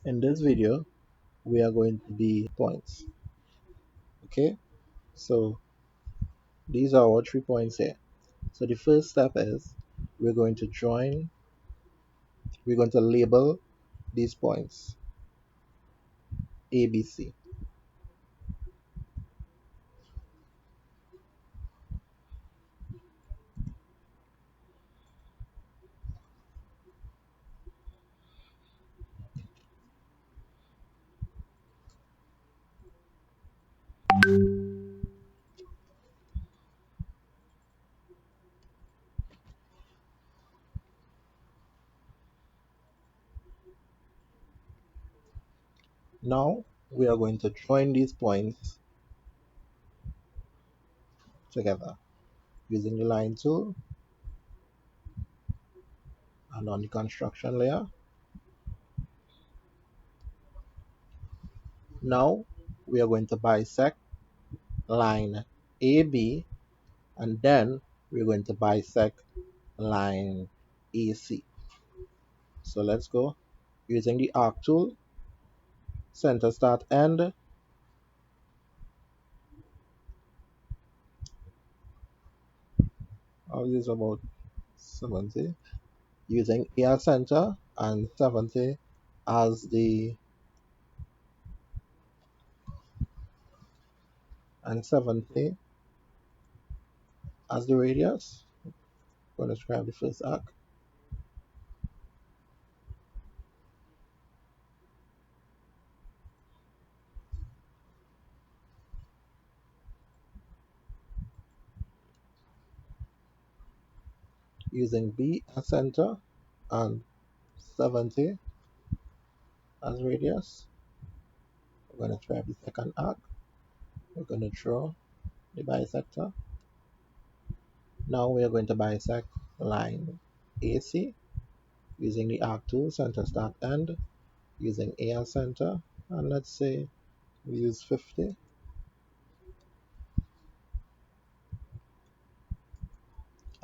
In this video, we are going to be points. Okay, so these are our 3 points here. So the first step is we're going to label these points A, B, C. Now we are going to join these points together using the line tool and on the construction layer. Now we are going to bisect line AB, and then we're going to bisect line AC. So let's go using the arc tool, center, start, end. I'll use about 70, using A as center and 70 as the and 70 as the radius. I'm going to describe the first arc using B as center and 70 as radius. We're going to try the second arc. We're going to draw the bisector. Now we are going to bisect line AC using the arc tool, center, start, end, using A as center, and let's say we use 50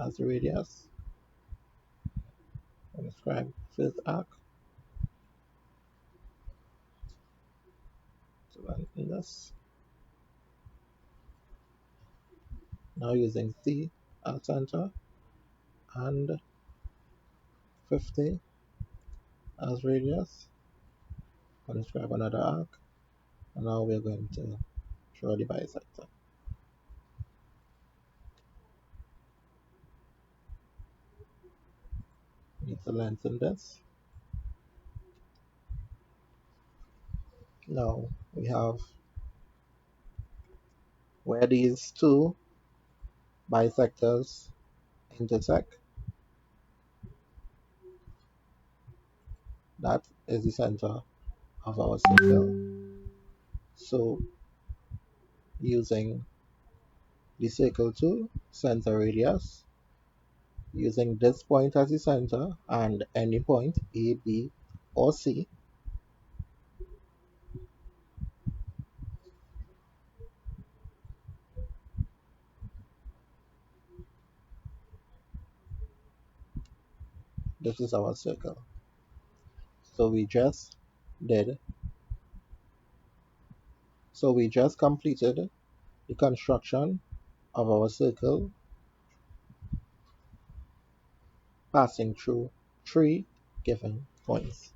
as the radius. I'll describe first arc. So in this. Now using C as center and 50 as radius. I'm going to describe another arc, and now we're going to draw the bisector. We need to lengthen this. Now we have where these two bisectors intersect. That is the center of our circle. So using the circle tool, center radius, using this point as the center and any point A, B, or C, this is our circle. So we just did, so we just completed the construction of our circle, passing through 3 given points.